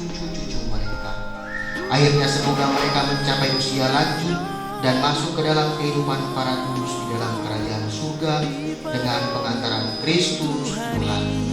cucu-cucu mereka. Akhirnya semoga mereka mencapai usia lanjut dan masuk ke dalam kehidupan para kudus di dalam kerajaan surga dengan pengantaran Kristus Tuhan kami.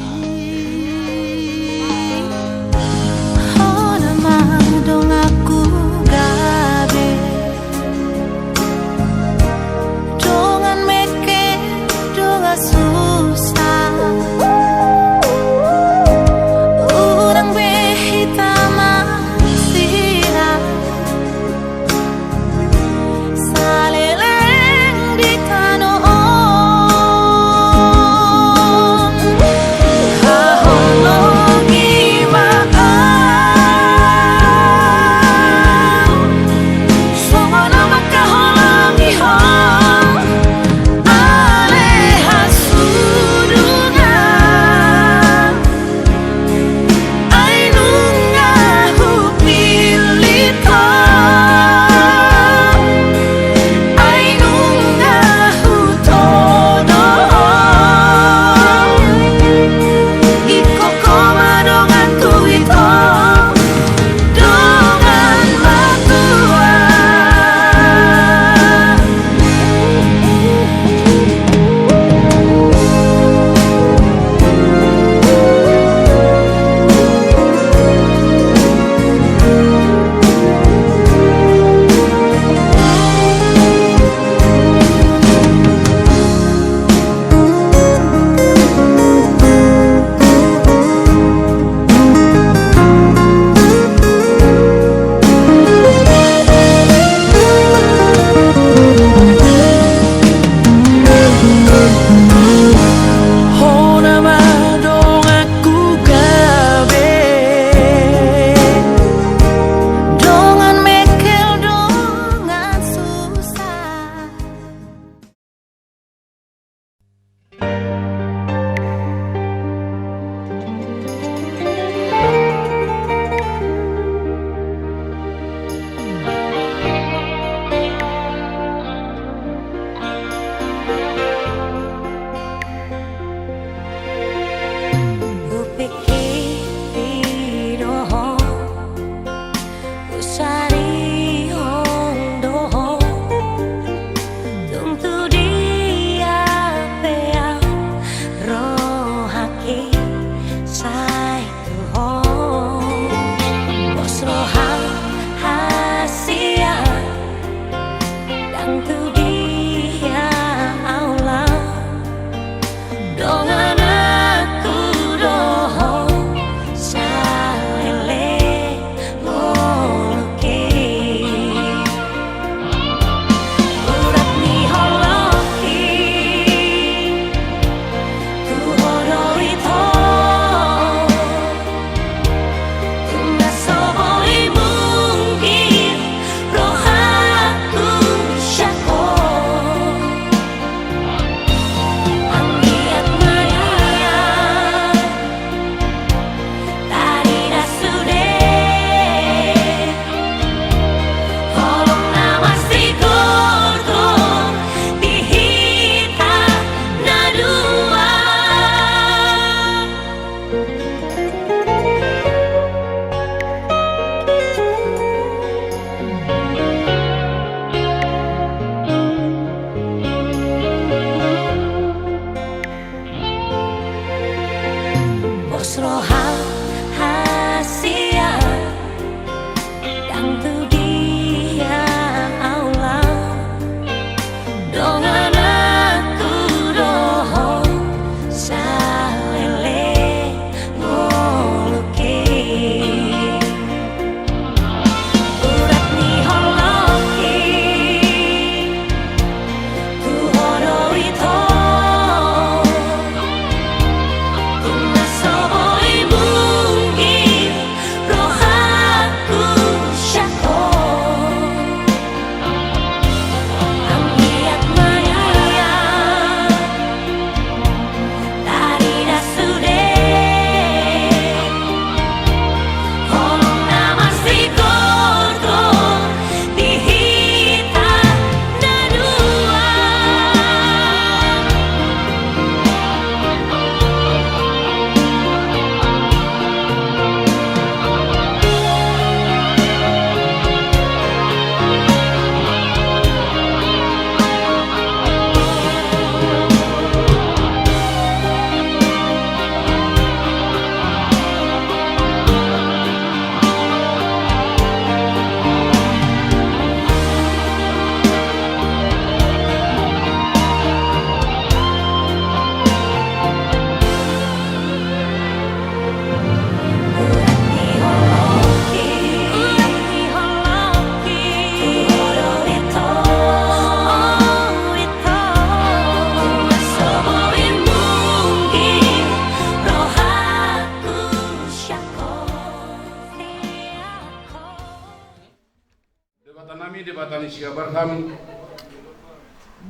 si Abraham,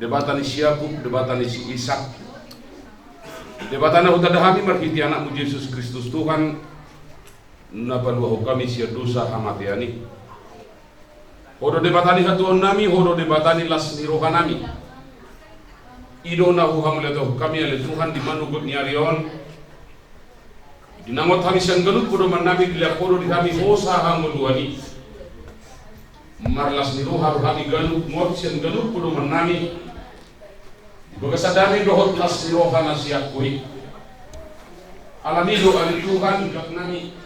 debatan si Yakub, debatan si Ishak, debatan utadahami marhiti anakmu Yesus Kristus Tuhan, nabalua kami si dosa hamatiani. Hodo debatani hatuan nami, hodo debatani las nirohan nami. Ido na huhamleto kami ale Tuhan di manugut nyarion. Dinamot kami sanggalut podo manami bila kodo di kami hosa hamuduani. Marlas niroha kami galut ngot sanggalut podo manami. Bagasadari dohot las niroha nasiakui. Alamido ali Tuhan jak nami.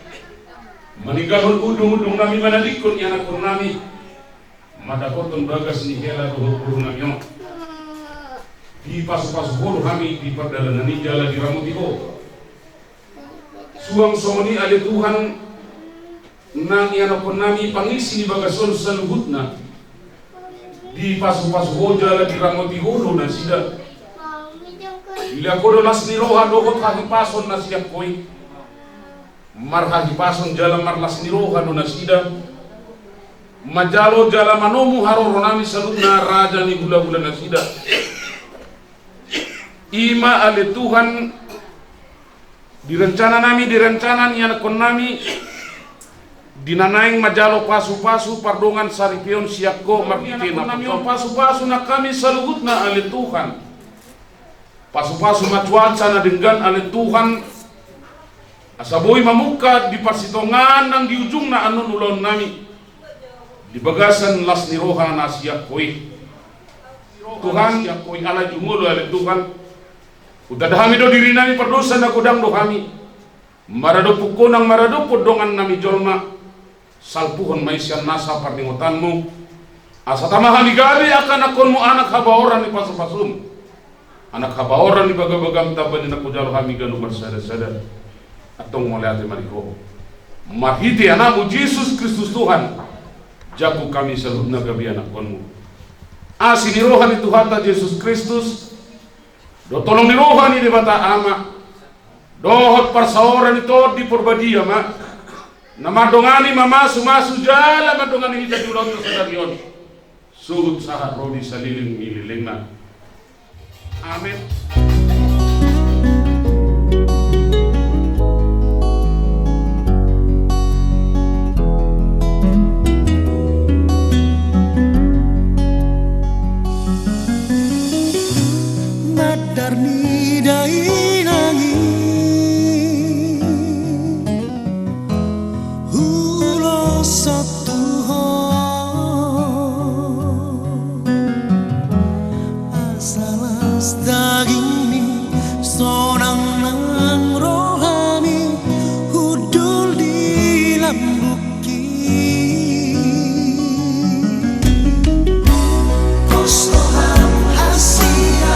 Manigalon udung nami manadikun yanakun nami. Madakoton bagas ni hela dohot nami. Di pasu-pasu holo kami di perdalangan ni jala di ramutiho. Suang somoni ale Tuhan nang yanakun nami pangisi ni bagason saluhutna. Di pasu-pasu ho jala di ramutiho na sida. Bila kodo las niroha dohot hahipason na siya koi. Mar hahipason jala mar las niroha do na sida. Majalo jala manomu haroro nami salutna raja ni gula-gula na sida. Ima ale Tuhan direncana nami direncana ni anakon nami dinanaing majalo pasu-pasu pardongan saripion siakko markike na nami pasu-pasu na kami saluhutna ale Tuhan. Pasu-pasu macuaca na denggan ale Tuhan asaboy mamuka di pasitongan nang di ujung na anun ulon nami di bagasan las niroha na siakoi Tuhan siakoi ala jumulo ale Tuhan udah dahami do diri nami perdosa na kodang do kami marado pukonang marado podongan nami jolma salpuhon maisyan nasa parningotanmu asa tamahami gali akan akonmu anak habaoran ni pasu-pasum. Anak habaoran ni baga-bagam taban na kujalo kami ganu bersada-sada atong maliati mariko. Mahiti anakmu Yesus Kristus Tuhan. Jago kami saludna gabi anak konmu. Asi ni rohani Tuhata Yesus Kristus. Do tolong ni rohani di bata ama. Dohot parsaoran ito di porbadia ma. Namadongani mamasu-masu jala madongani hita julot sa darion. Suhut sahat rodi saliling mililing na. Amin. Madar ni dai nangi hulo satu ho asalas daging ni sonang nang rohani hudul di lambuki kosoham hasia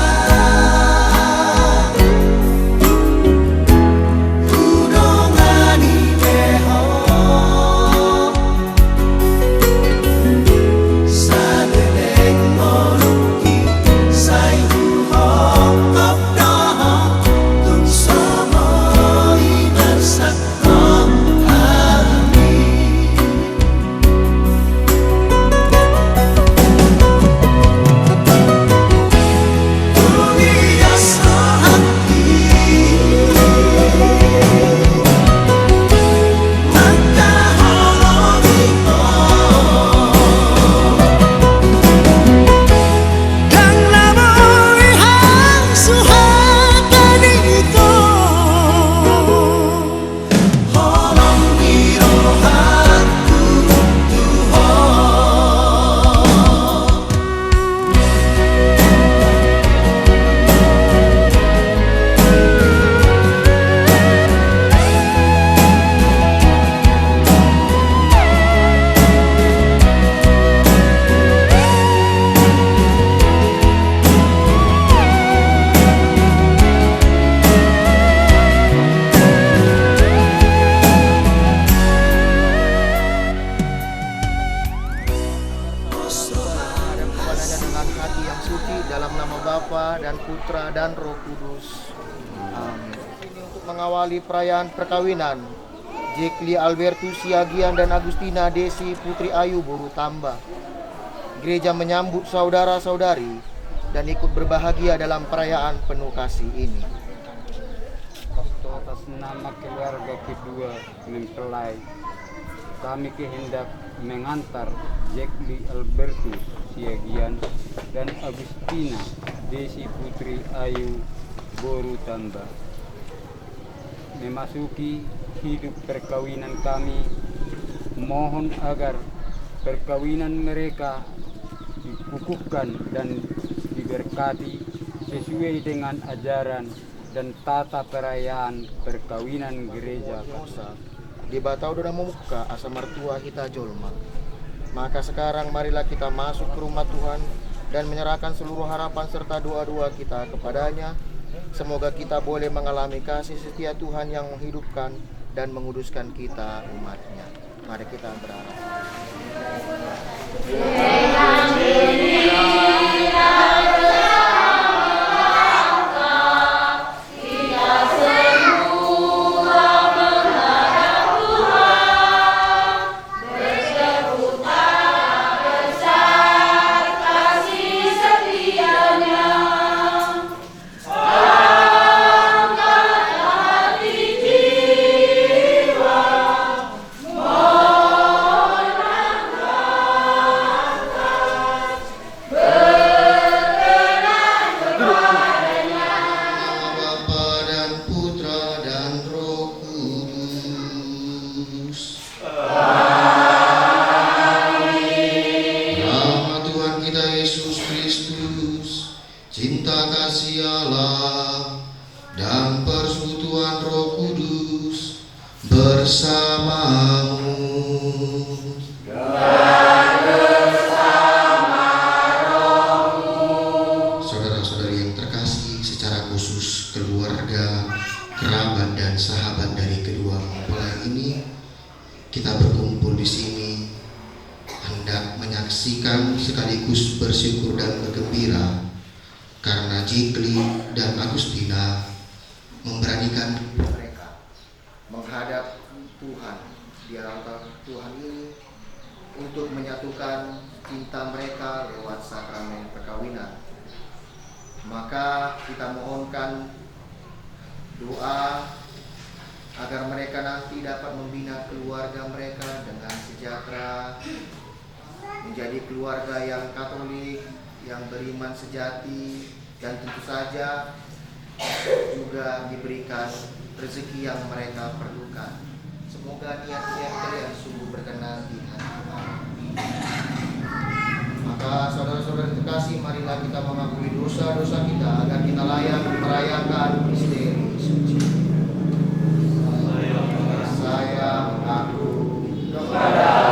dan Putra dan Roh Kudus. Amin. Ini untuk mengawali perayaan perkawinan Jekli Albertus Siagian dan Agustina Desi Putri Ayu Boru Tamba gereja menyambut saudara-saudari dan ikut berbahagia dalam perayaan penuh kasih ini. Atas nama keluarga kedua mempelai, kami kehendak mengantar Jekli Albertus Siagian dan Agustina Desi Putri Ayu Boru Tamba memasuki hidup perkawinan kami. Mohon agar perkawinan mereka dikukuhkan dan diberkati sesuai dengan ajaran dan tata perayaan perkawinan gereja. Di batau doda memuka asa mertua kita jolma. Maka sekarang marilah kita masuk ke rumah Tuhan dan menyerahkan seluruh harapan serta doa-doa kita kepadanya. Semoga kita boleh mengalami kasih setia Tuhan yang menghidupkan dan menguduskan kita umatnya. Mari kita berharap. cinta kasih Allah dan persekutuan Roh Kudus bersamamu. Saudara-saudari yang terkasih, secara khusus keluarga, kerabat dan sahabat dari kedua mempelai ini, kita berkumpul di sini hendak menyaksikan sekaligus bersyukur dan bergembira karena Jekli dan Agustina memberanikan mereka menghadap Tuhan di altar Tuhan ini untuk menyatukan cinta mereka lewat sakramen perkawinan. Maka kita mohonkan doa agar mereka nanti dapat membina keluarga mereka dengan sejahtera, menjadi keluarga yang Katolik, yang beriman sejati, dan tentu saja juga diberikan rezeki yang mereka perlukan. Semoga niat-niat kalian sungguh berkenan di hati Tuhan. Maka saudara-saudara terkasih, marilah kita mengakui dosa-dosa kita agar kita layak merayakan misteri suci. Saya mengaku kepada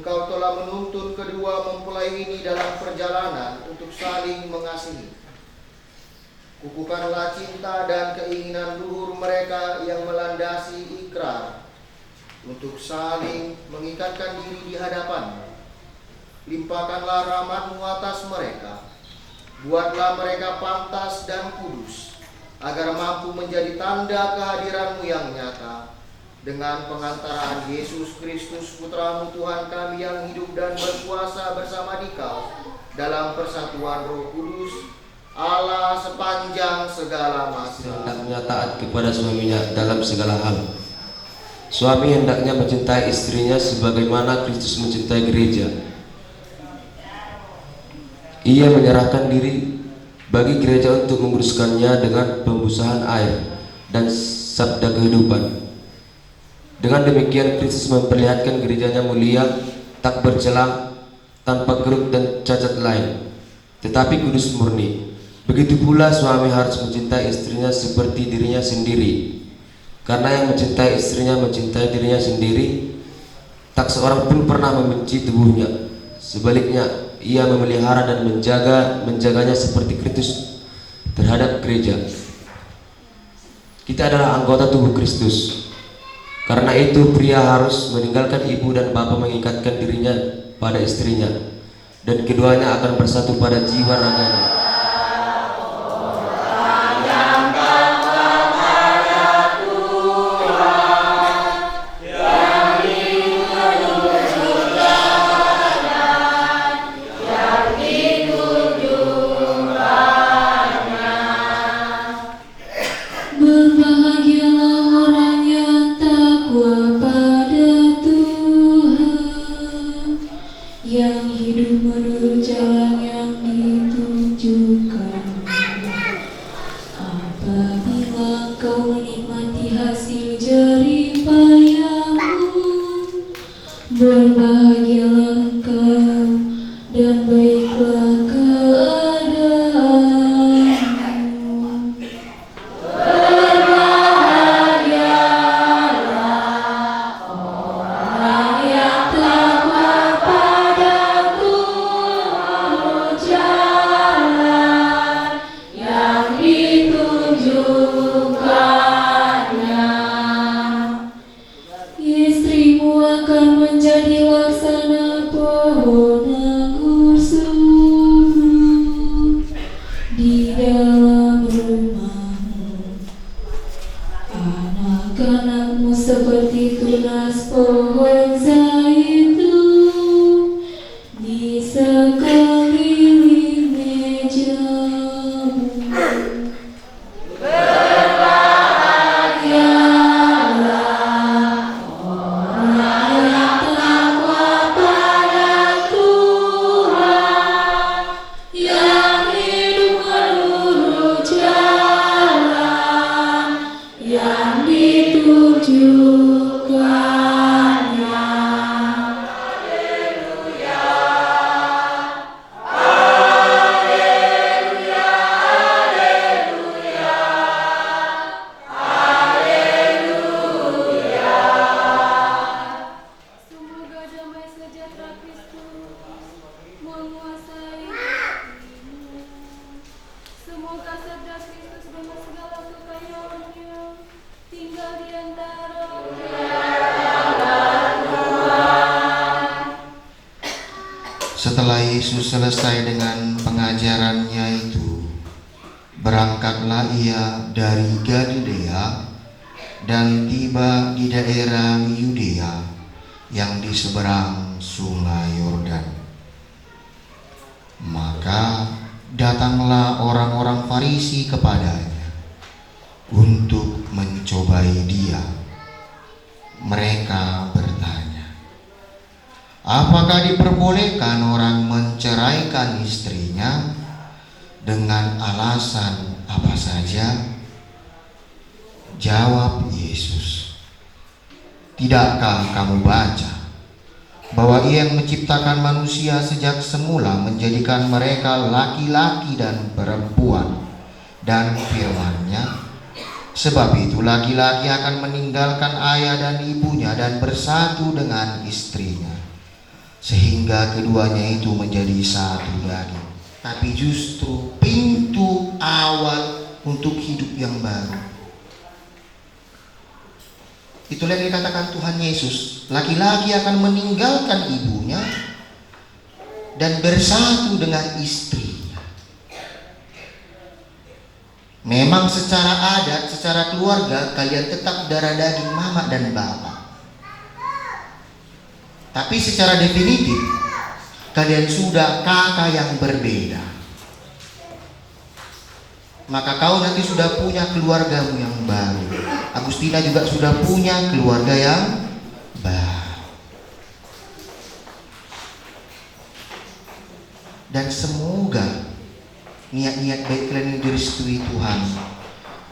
Engkau telah menuntun kedua mempelai ini dalam perjalanan untuk saling mengasihi. Kukuhkanlah cinta dan keinginan luhur mereka yang melandasi ikrar untuk saling mengikatkan diri di hadapan-Mu. Limpahkanlah rahmat-Mu atas mereka. Buatlah mereka pantas dan kudus, agar mampu menjadi tanda kehadiran-Mu yang nyata. Dengan pengantaraan Yesus Kristus Putra-Mu Tuhan kami yang hidup dan berkuasa bersama Dikau dalam persatuan Roh Kudus, Allah sepanjang segala masa. Hendaknya taat kepada suaminya dalam segala hal. Suami hendaknya mencintai istrinya sebagaimana Kristus mencintai gereja. Ia menyerahkan diri bagi gereja untuk menguruskannya dengan pembusahan air dan sabda kehidupan. Dengan demikian Kristus memperlihatkan gerejanya mulia, tak bercela, tanpa keruk dan cacat lain, tetapi kudus murni. Begitu pula suami harus mencintai istrinya seperti dirinya sendiri. Karena yang mencintai istrinya mencintai dirinya sendiri. Tak seorang pun pernah membenci tubuhnya. Sebaliknya, ia memelihara dan menjaganya seperti Kristus terhadap gereja. Kita adalah anggota tubuh Kristus. Karena itu pria harus meninggalkan ibu dan bapa, mengikatkan dirinya pada istrinya, dan keduanya akan bersatu pada jiwa raganya. Berbahagialah engkau dan baiklah keadaanmu. Berbahagialah orang yang takwa pada Tuhan, jalan yang ditunjukkannya. Istrimu akan menjadi laksana pohon anggur subur di dalam rumahmu. Anak-anakmu seperti tunas pohon zaitun di sekeliling mejamu. Semoga damai sejahtera Kristus menguasai hatimu. Semoga sabda Kristus dengan segala kekayaannya tinggal di antara Setelah Yesus selesai dengan pengajarannya itu, berangkatlah ia dari Galilea dan tiba di daerah Yudea yang di seberang sungai Yordan. Maka datanglah orang-orang Farisi kepadanya untuk mencobai dia. Mereka bertanya, apakah diperbolehkan orang menceraikan istrinya dengan alasan apa saja? Jawab Yesus, tidakkah kamu baca bahwa Ia yang menciptakan manusia sejak semula menjadikan mereka laki-laki dan perempuan, dan firman-Nya, sebab itu laki-laki akan meninggalkan ayah dan ibunya dan bersatu dengan istrinya, sehingga keduanya itu menjadi satu daging. Tapi justru pintu awal untuk hidup yang baru. Itulah yang dikatakan Tuhan Yesus, laki-laki akan meninggalkan ibunya dan bersatu dengan istrinya. Memang secara adat, secara keluarga, kalian tetap darah daging mama dan bapa. Tapi secara definitif, kalian sudah kakak yang berbeda. maka kau nanti sudah punya keluargamu yang baru. Agustina juga sudah punya keluarga yang baru. Dan semoga niat-niat baik kalian yang direstui Tuhan.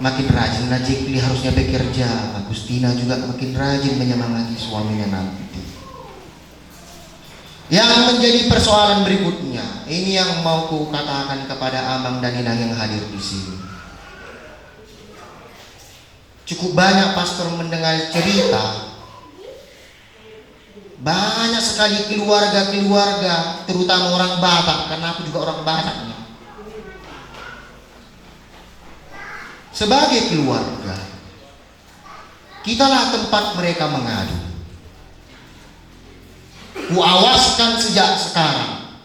Makin rajinlah Jekli harusnya bekerja. Agustina juga makin rajin menyemangati suaminya nanti. Yang menjadi persoalan berikutnya, ini yang mau ku katakan kepada Amang dan Inang yang hadir di sini. Cukup banyak pastor mendengar cerita, banyak sekali keluarga-keluarga, terutama orang Batak, karena aku juga orang Bataknya. Sebagai keluarga, kitalah tempat mereka mengadu. Kuawaskan sejak sekarang,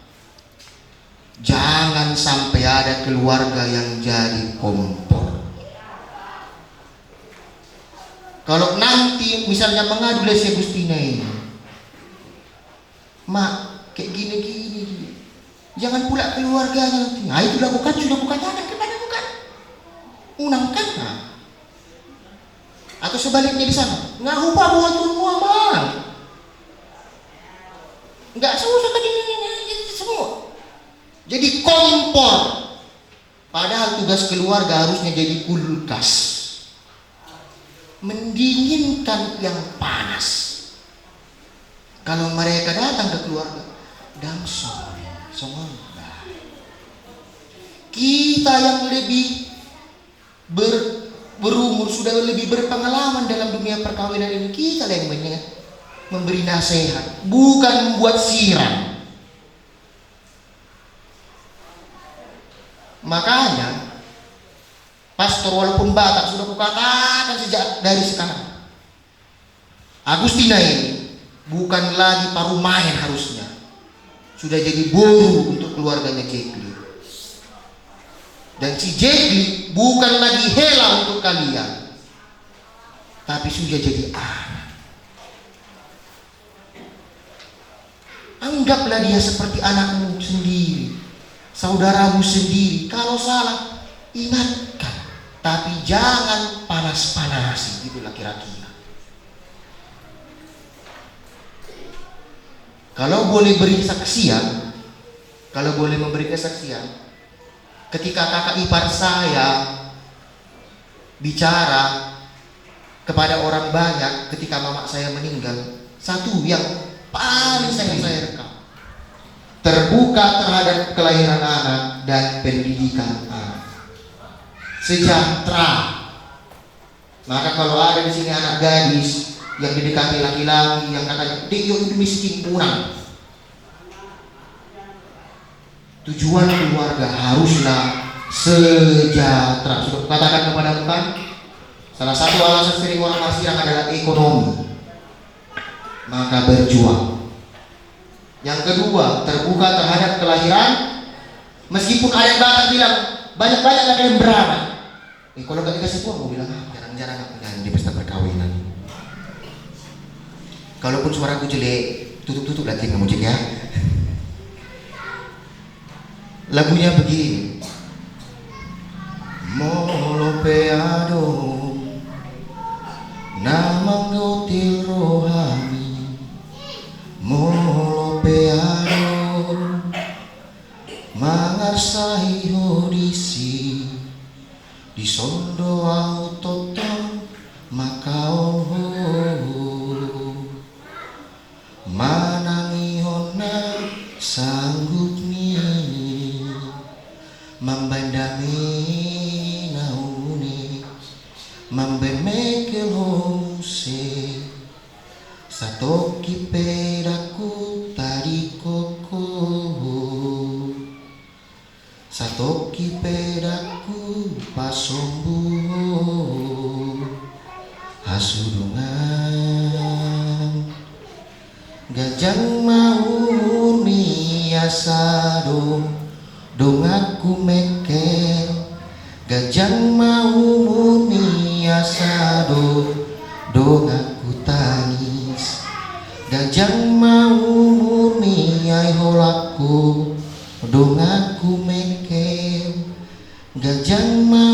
jangan sampai ada keluarga yang jadi kompor. Kalau nanti misalnya mengadu Lesti Agustina ini, mak kayak gini, jangan pula keluarganya nanti. Nah itu sudah kukatakan kepada bukan unangkan. Atau sebaliknya di sana, nggak lupa buat Muhammad. Nggak susah kan ini semua. Jadi kompor. Padahal tugas keluarga harusnya jadi kulkas, mendinginkan yang panas. Kalau mereka datang ke keluarga, dan semoga kita yang lebih berumur, sudah lebih berpengalaman dalam dunia perkawinan ini, kita yang memberi nasihat, bukan membuat siram. Makanya pastor walaupun Batak sudah kukatakan sejak dari sekarang, Agustina ini bukan lagi parumayan, harusnya sudah jadi boru untuk keluarganya Jekli. Dan si Jekli bukan lagi hela untuk kalian, tapi sudah jadi anak. Anggaplah dia seperti anakmu sendiri, saudaramu sendiri. Kalau salah, ingatkan, tapi jangan panas-panasi, gitulah kira-kira. Kalau boleh beri kesaksian, kalau boleh memberi kesaksian, ketika kakak ipar saya bicara kepada orang banyak ketika mama saya meninggal, satu yang paling saya rekam, terbuka terhadap kelahiran anak dan pendidikan anak, sejahtera. Maka kalau ada di sini anak gadis yang didekati laki-laki yang katanya dia itu miskin kurang, tujuan keluarga haruslah sejahtera. Sudah katakan kepada Tuhan, salah satu alasan sering orang masirang adalah ekonomi. Maka berjuang. Yang kedua, terbuka terhadap kelahiran. Meskipun ada yang Batak bilang banyak-banyak lagi yang beranak. Kalau gak dikasih uang, gue bilang jarang-jarang aku nyanyi di pesta perkawinan. Kalaupun suaraku jelek, tutup-tutup lagi nggak musik ya. Lagunya begini. Molopeado namang gotil rohani, molopeado mangarsahi hodisi, di sondo autoton makao manangi hona sanggup ni membandami nauni membemekel hose satoki pedaku tadi koko, satoki pedaku pasombu hasudungan gajang mau niasado dong aku mekel, gajang mau niasado dong aku tangis, gajang mau niai holaku dong aku mekel, gajang mau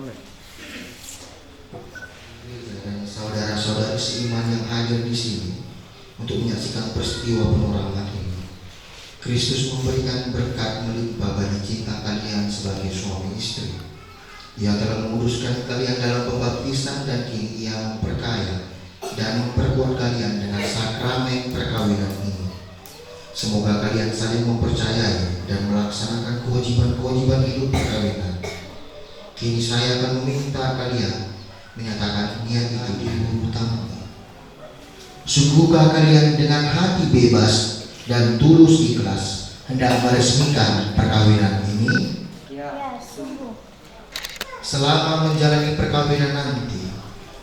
menit. Dan saudara-saudari seiman yang hadir di sini untuk menyaksikan peristiwa penurapan ini. Kristus memberikan berkat melimpah bagi kita kalian sebagai suami istri. Ia telah menguduskan kalian dalam pembaptisan dan kini Ia memperkaya dan memperkuat kalian dengan sakramen perkawinan ini. Semoga kalian saling mempercayai dan melaksanakan kewajiban-kewajiban hidup perkawinan. Kini saya akan meminta kalian menyatakan niat itu di mulut tamu. Sungguhkah kalian dengan hati bebas dan tulus ikhlas hendak meresmikan perkawinan ini? Ya, sungguh. Selama menjalani perkawinan nanti,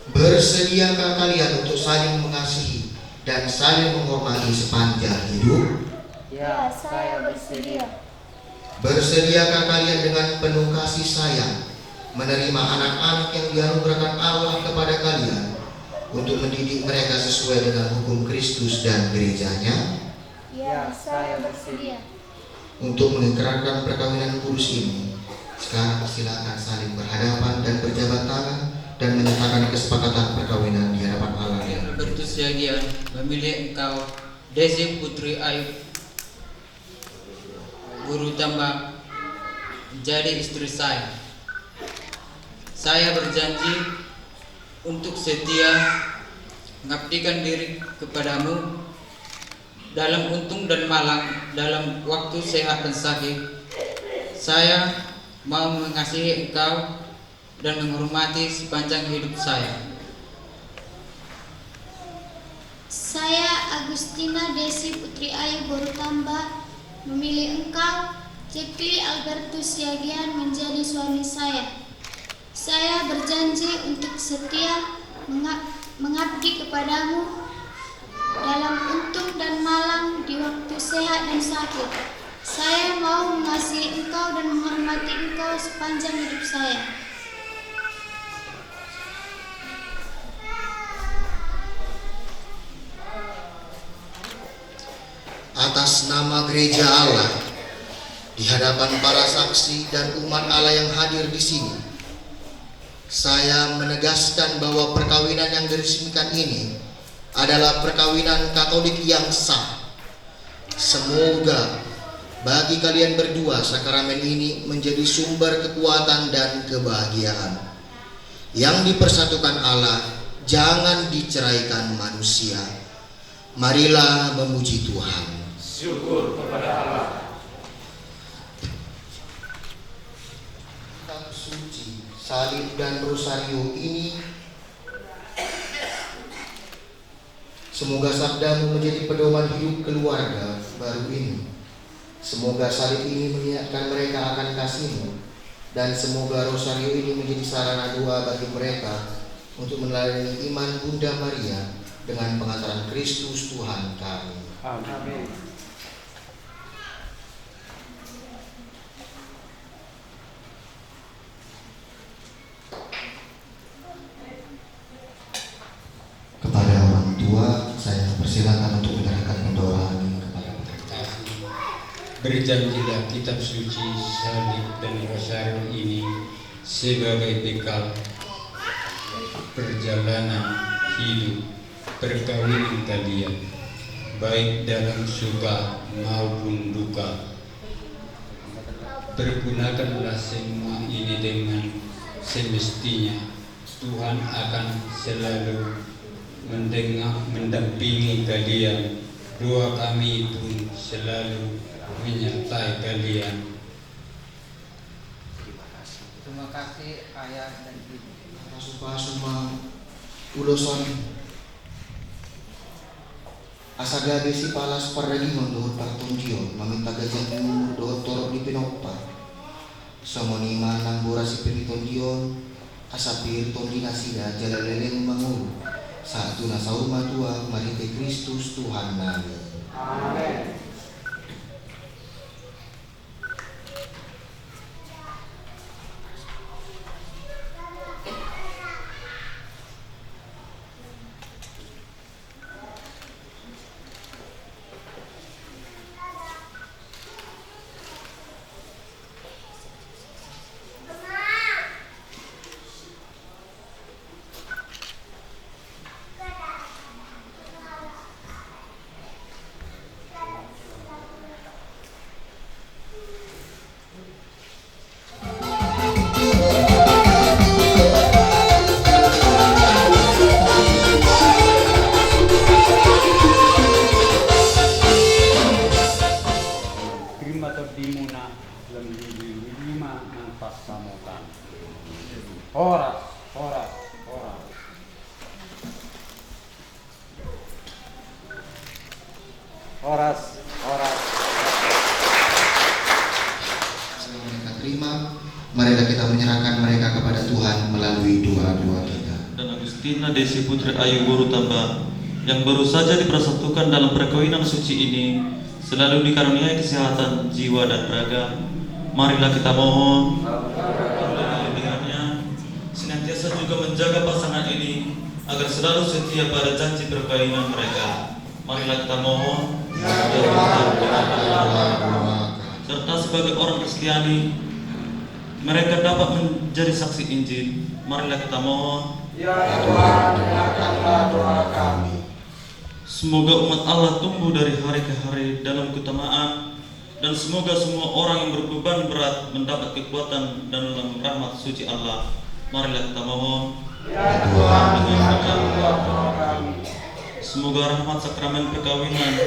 bersediakah kalian untuk saling mengasihi dan saling menghormati sepanjang hidup? Ya, saya bersedia. Bersediakah kalian dengan penuh kasih sayang menerima anak-anak yang dianugerahkan Allah kepada kalian untuk mendidik mereka sesuai dengan hukum Kristus dan gerejanya? Ya, saya bersedia. Untuk mengikrarkan perkawinan kudus ini, sekarang silakan saling berhadapan dan berjabat tangan dan menyatakan kesepakatan perkawinan di hadapan Allah yang bersedia memilih engkau, Desi Putri Ayub Guru Tamba, menjadi istri saya. Saya berjanji untuk setia mengabdikan diri kepadamu dalam untung dan malang, dalam waktu sehat dan sakit. Saya mau mengasihi engkau dan menghormati sepanjang hidup saya. Saya Agustina Desi Putri Ayu Borutamba memilih engkau, Jepli Albertus Siagian, menjadi suami saya. Saya berjanji untuk setia mengabdi kepadamu dalam untung dan malang, di waktu sehat dan sakit. Saya mau mengasihi engkau dan menghormati engkau sepanjang hidup saya. atas nama gereja Allah, di hadapan para saksi dan umat Allah yang hadir di sini, saya menegaskan bahwa perkawinan yang diresmikan ini adalah perkawinan Katolik yang sah. Semoga bagi kalian berdua sakramen ini menjadi sumber kekuatan dan kebahagiaan. Yang dipersatukan Allah jangan diceraikan manusia. Marilah memuji Tuhan. Syukur kepada Allah. Kitab suci, salib dan rosario ini, semoga sabdamu menjadi pedoman hidup keluarga baru ini. Semoga salib ini mengingatkan mereka akan kasih-Mu, dan semoga rosario ini menjadi sarana doa bagi mereka untuk meneladani iman Bunda Maria dengan pengantaran Kristus Tuhan kami. Amin. Kepada orang tua, saya persilakan untuk menyerahkan pendoraan ini kepada mereka. Berjanjilah kitab suci, salib dan rosario ini sebagai bekal perjalanan hidup perkawinan kalian, baik dalam suka maupun duka. Pergunakanlah semua ini dengan semestinya. Tuhan akan selalu mendampingi kalian. Doa kami pun selalu menyertai kalian. Terima kasih ayah dan ibu. Pasupasuma uloson asaga besi palas pardaginon dohot partunjion maminta gajan umur dohot torok di pinoppa somoni manang borasi penitondion asapir tondinasida jalaleleng manguru satu nasaur matua marite Kristus Tuhan nami. Amin. Oras. Setelah mereka terima, marilah kita menyerahkan mereka kepada Tuhan melalui doa-doa kita. Dan Agustina Desi Putri Ayu Guru Tamba yang baru saja dipersatukan dalam perkawinan suci ini selalu dikaruniai kesehatan jiwa dan raga. Marilah kita mohon dengan senantiasa juga menjaga pasangan ini agar selalu setia pada janji perkawinan mereka. Marilah kita mohon serta sebagai orang Kristiani mereka dapat menjadi saksi Injil. Marilah kita mohon semoga umat Allah tumbuh dari hari ke hari dalam keutamaan, dan semoga semua orang yang berbeban berat mendapat kekuatan dan dalam rahmat suci Allah. Marilah kita mohon semoga rahmat sakramen perkawinan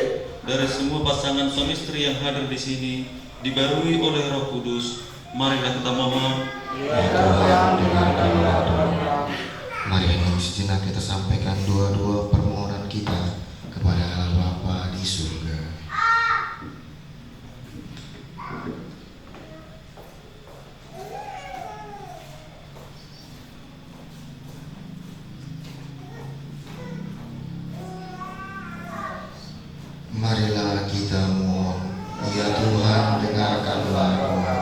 dari semua pasangan suami istri yang hadir di sini dibarui oleh Roh Kudus. Marilah kita mohon. Mari dengan sejenak kita sampaikan doa-doa permohonan kita kepada Allah Bapa di surga. Marilah kita mohon. Ya Tuhan, dengarkanlah doa.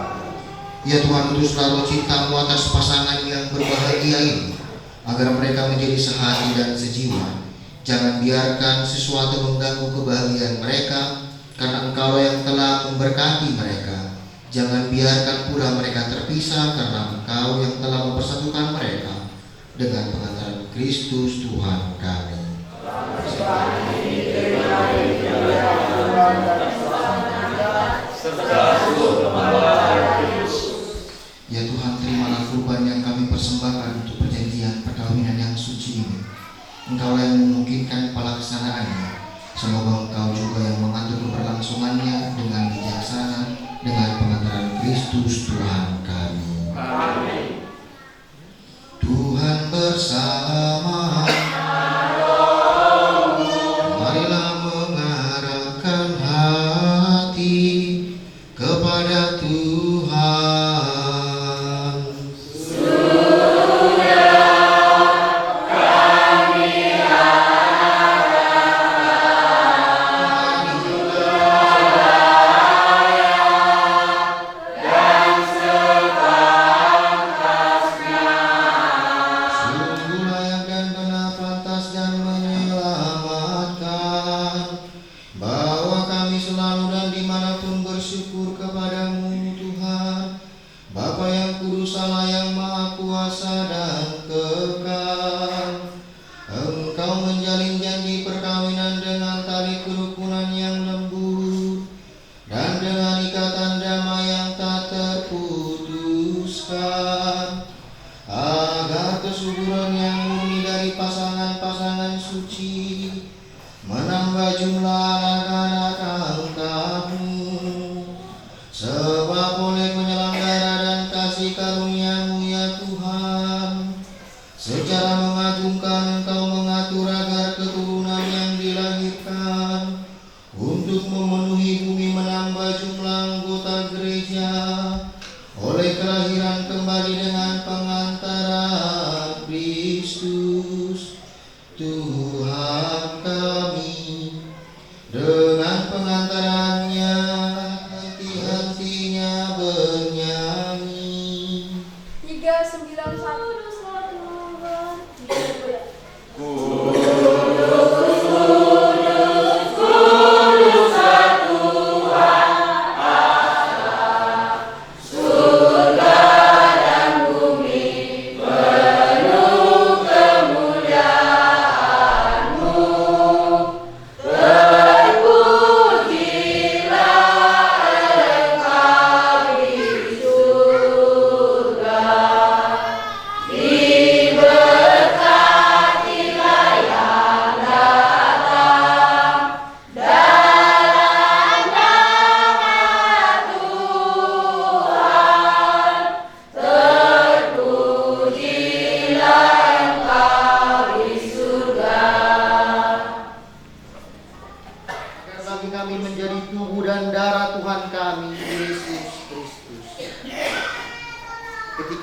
Ya Tuhan, utuslah roh cinta-Mu atas pasangan yang berbahagia ini, agar mereka menjadi sehati dan sejiwa. Jangan biarkan sesuatu mengganggu kebahagiaan mereka, karena Engkau yang telah memberkati mereka. Jangan biarkan pula mereka terpisah, karena Engkau yang telah mempersatukan mereka dengan pengantaran Kristus Tuhan kami. Ya Tuhan, terimalah kurban yang kami persembahkan untuk perjanjian perkawinan yang suci ini. Engkau yang memungkinkan pelaksanaannya. Semoga Engkau juga yang mengatur keberlangsungannya dengan bijaksana dengan pengantaran Kristus Tuhan kami. Amin. Tuhan bersama. Marilah mengarahkan hati kepada Tuhan.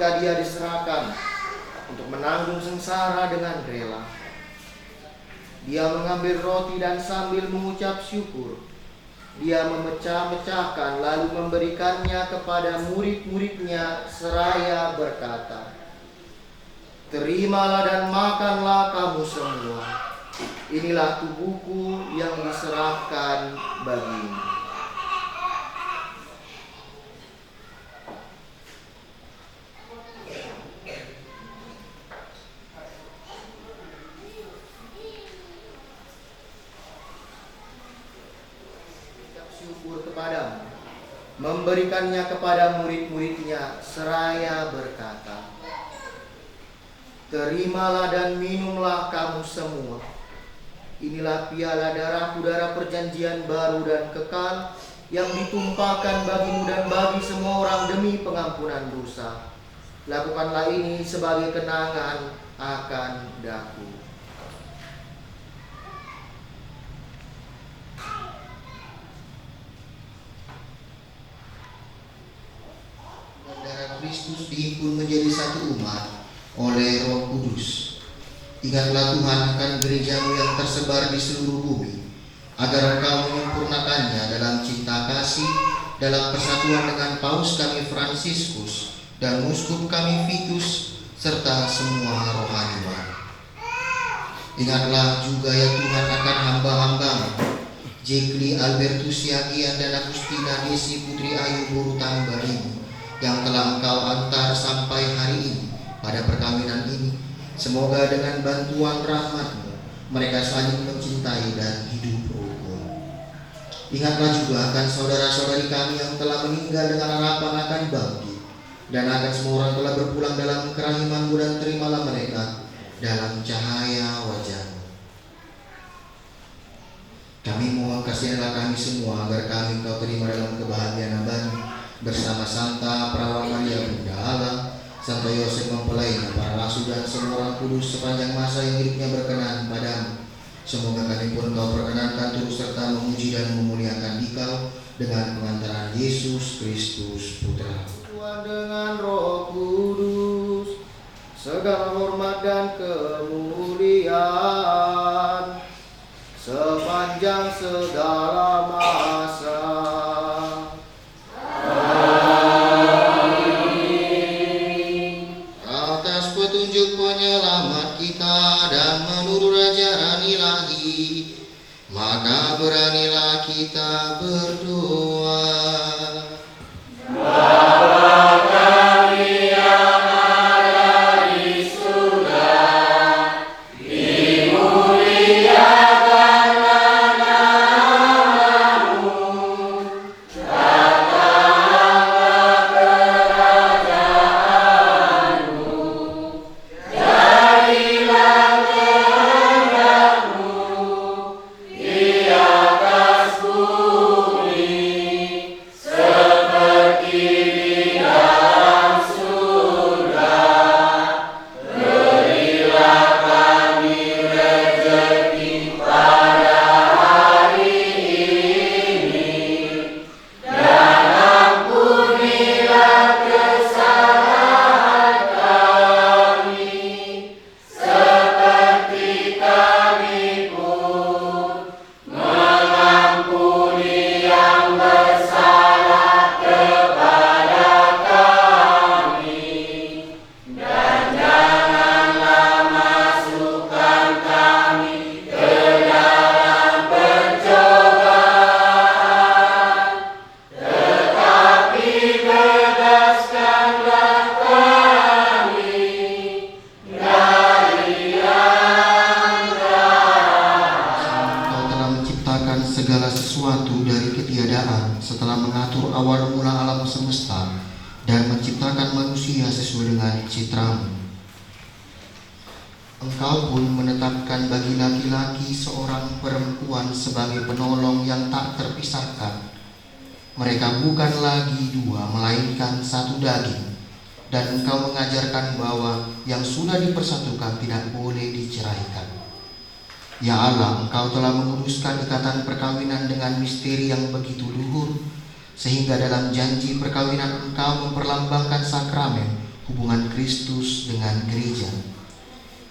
ketika dia diserahkan untuk menanggung sengsara dengan rela. Dia mengambil roti dan sambil mengucap syukur, dia memecah-mecahkan lalu memberikannya kepada murid-muridnya seraya berkata, "Terimalah dan makanlah kamu semua. Inilah tubuhku yang diserahkan bagimu." Syukur kepadamu, memberikannya kepada murid-muridnya seraya berkata, "Terimalah dan minumlah kamu semua. Inilah piala darahku, darah perjanjian baru dan kekal yang ditumpahkan bagimu dan bagi semua orang demi pengampunan dosa. Lakukanlah ini sebagai kenangan akan daku." Darah Kristus dihimpun menjadi satu umat oleh Roh Kudus. Ingatlah Tuhan akan gerejamu yang tersebar di seluruh bumi, agar engkau menyempurnakannya dalam cinta kasih, dalam persatuan dengan Paus kami Fransiskus dan Uskup kami Vitus, serta semua rohaniwan. Ingatlah juga ya Tuhan akan hamba-hambamu, Jekli Albertus Yagian dan Agustina Desi Putri Ayu Borutamba ini, yang telah engkau antar sampai hari ini pada perkawinan ini. Semoga dengan bantuan rahmat-Mu mereka saling mencintai dan hidup rukun. Ingatlah juga akan saudara-saudari kami yang telah meninggal dengan harapan akan bangkit, dan akan semua orang telah berpulang dalam kerahiman-Mu, dan terimalah mereka dalam cahaya wajah-Mu. Kami mohon kasihanlah kami semua agar kami Engkau terima dalam kebahagiaan abadi bersama Santa Perawan Maria Bunda Allah, Santo Yosef mempelainya, para rasul dan semua orang kudus sepanjang masa yang hidupnya berkenan padamu. Semoga kami pun Engkau perkenankan turut serta memuji dan memuliakan Dikau dengan pengantaran Yesus Kristus Putra. Tuhan dengan Roh Kudus, segala hormat dan kemuliaan sepanjang segala masa. Atas petunjuk penyelamat kita dan menurut ajaran ilahi, maka beranilah kita berdoa. Bapa kami yang ada di surga, dimuliakanlah namamu, datanglah kerajaanmu, jadilah kehendakmu di atas bumi seperti di dalam surga. Berilah kami rezeki pada hari ini, dan ampunilah kesalahan kami, seperti kami pun mengampuni yang bersalah kepada kami, dan janganlah masukkan kami ke dalam pencobaan, tetapi bebaskanlah kami dari yang jahat. Engkau telah menciptakan segala sesuatu dari ketiadaan setelah mengatur awal mula alam semesta dan menciptakan manusia sesuai dengan citra-Mu. Engkau pun menetapkan bagi laki-laki seorang perempuan sebagai penolong yang tak terpisahkan. Mereka bukan lagi dua, melainkan satu daging. Dan Engkau mengajarkan bahwa yang sudah dipersatukan tidak boleh diceraikan. Ya Allah, Engkau telah menguduskan ikatan perkawinan dengan misteri yang begitu luhur, sehingga dalam janji perkawinan Engkau memperlambangkan sakramen hubungan Kristus dengan gereja.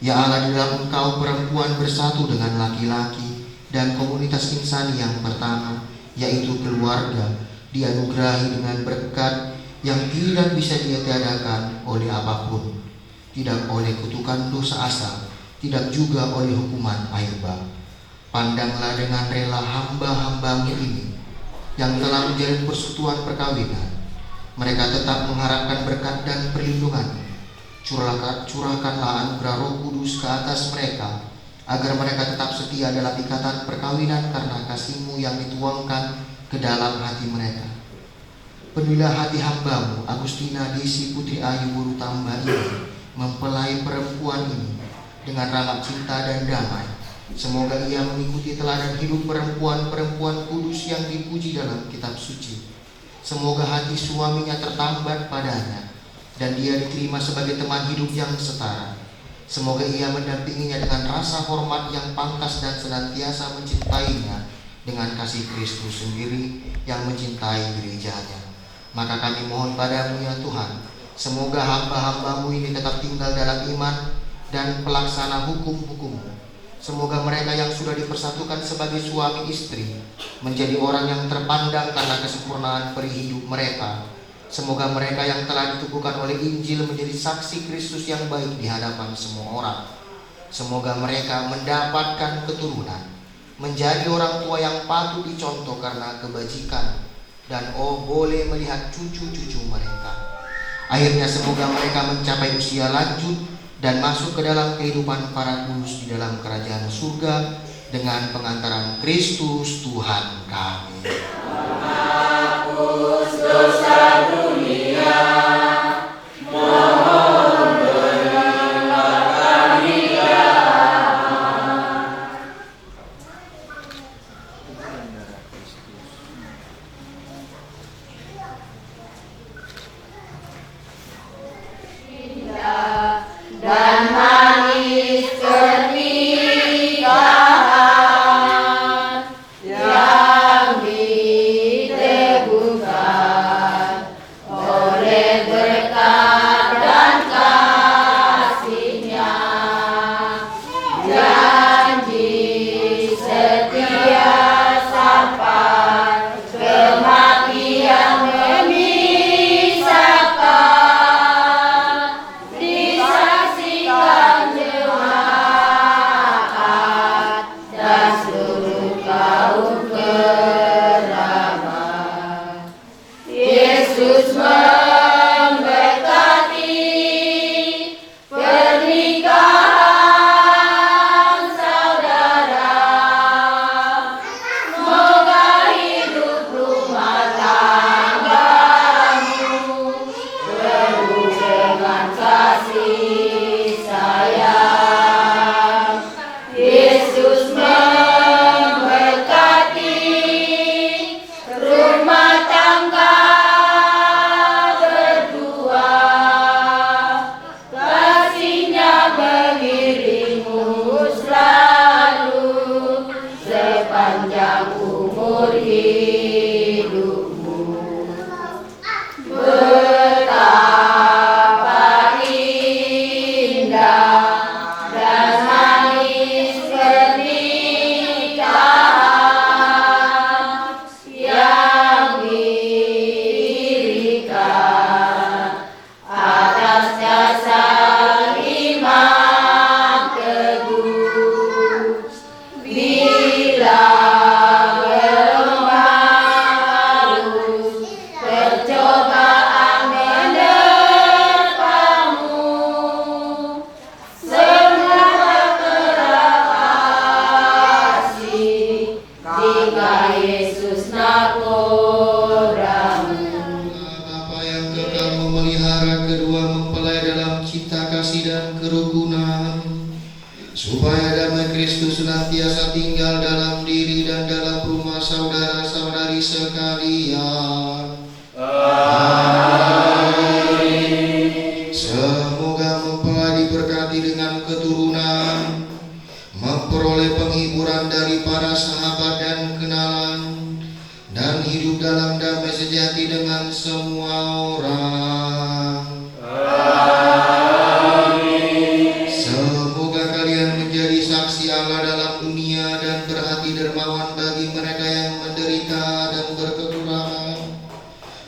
Ya Allah, di dalam Engkau perempuan bersatu dengan laki-laki dan komunitas insani yang pertama, yaitu keluarga, dianugerahi dengan berkat yang tidak bisa ditiadakan oleh apapun, tidak oleh kutukan dosa asal, tidak juga oleh hukuman air bah. Pandanglah dengan rela hamba-hambamu ini yang telah menjalin persekutuan perkawinan. Mereka tetap mengharapkan berkat dan perlindungan. Curahkanlah anugerah Roh Kudus ke atas mereka, agar mereka tetap setia dalam ikatan perkawinan karena kasih-Mu yang dituangkan ke dalam hati mereka. Penuhilah hati hambamu Agustina Desi Putri Ayu Borutamba ini, mempelai perempuan ini, dengan rahmat cinta dan damai. Semoga ia mengikuti teladan hidup perempuan-perempuan kudus yang dipuji dalam kitab suci. Semoga hati suaminya tertambat padanya, dan dia diterima sebagai teman hidup yang setara. Semoga ia mendampinginya dengan rasa hormat yang pantas dan senantiasa mencintainya dengan kasih Kristus sendiri yang mencintai gerejanya. Maka kami mohon padamu ya Tuhan, semoga hamba-hambamu ini tetap tinggal dalam iman dan pelaksana hukum-hukum-Mu. Semoga mereka yang sudah dipersatukan sebagai suami istri menjadi orang yang terpandang karena kesempurnaan peri hidup mereka. Semoga mereka yang telah ditubuhkan oleh Injil menjadi saksi Kristus yang baik di hadapan semua orang. Semoga mereka mendapatkan keturunan, menjadi orang tua yang patut dicontoh karena kebajikan, dan boleh melihat cucu-cucu mereka. Akhirnya semoga mereka mencapai usia lanjut dan masuk ke dalam kehidupan para kudus di dalam kerajaan surga dengan pengantaran Kristus Tuhan kami. Hapus dosa dunia, mohon berilah kami damai. Indah dan manis pernikahan yang diteguhkan oleh berkat dan kasih-Nya, janji setia sampai kematian memisahkan, disaksikan jemaat dan seluruh kaum kerabat. Yesus memberkati pernikahan saudara. Semoga hidup rumah tanggamu penuh dengan kasih sayang. Yesus memberkati rumah tangga berdua. Kasih-Nya mengiringmu selalu sepanjang umur hidupmu. Betapa indah dan manis pernikahan yang didirikan atas dasar iman teguh. Bila berharus percobaan menerpamu, semua kasih jika Yesus nakodamu. Bapa yang kekal memelihara kedua mempelai dalam cinta kasih dan kerukunan, supaya damai Kristus senantiasa tinggal dalam diri dan dalam rumah saudara-saudari sekalian. Amin. Semoga mempelai diberkati dengan keturunan, memperoleh penghiburan dari para sahabat dan kenalan, dan hidup dalam damai sejati dengan semua orang. berhati dermawan bagi mereka yang menderita dan berkekurangan,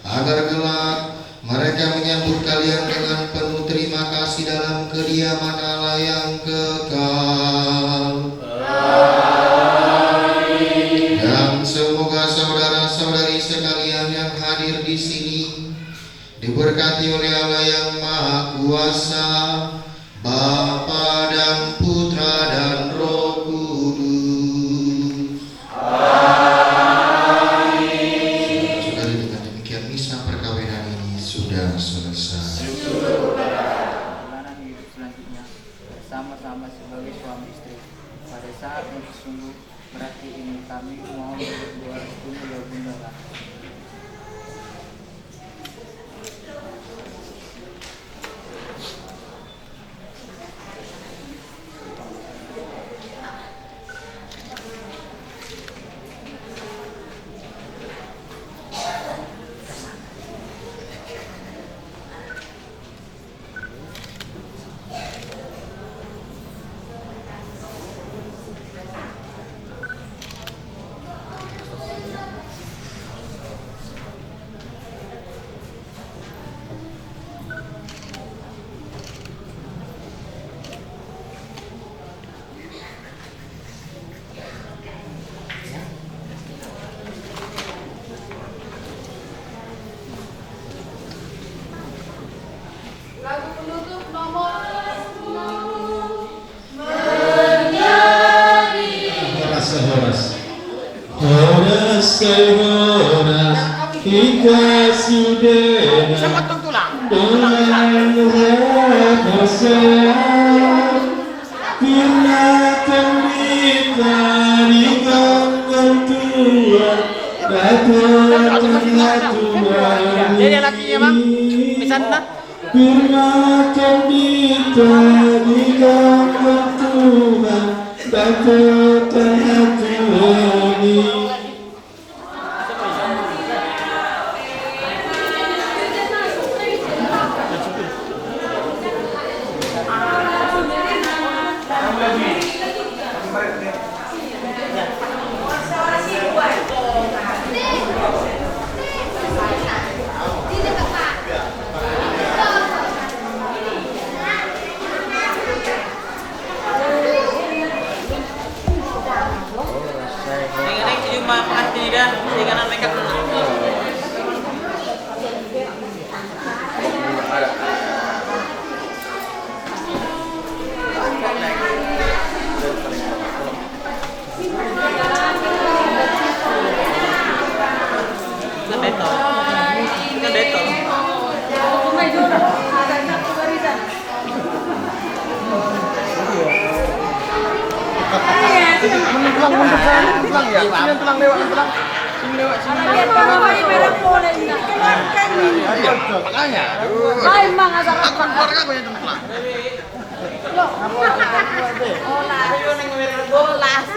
agar kelak mereka menyambut kalian dengan penuh terima kasih dalam kediaman Allah yang kekal. Dan semoga saudara-saudari sekalian yang hadir di sini diberkati oleh Allah yang Maha Kuasa, Bapa dan Putra dan Roh Kudus. Amin. Saudari, dengan demikian misa perkawinan ini sudah selesai. Perjalanan hidup selanjutnya bersama-sama sebagai suami istri pada saat yang sesungguh berarti ini kami mohon berdoa restu ya Bunda. Lagu penutup nomor 10. Horas ke horas kita sudah dengan bersehat karena tembita di gangguan Tuhan datanglah Tuhan ini karena tembita di gangguan Tuhan datanglah Tuhan ini. Bolas.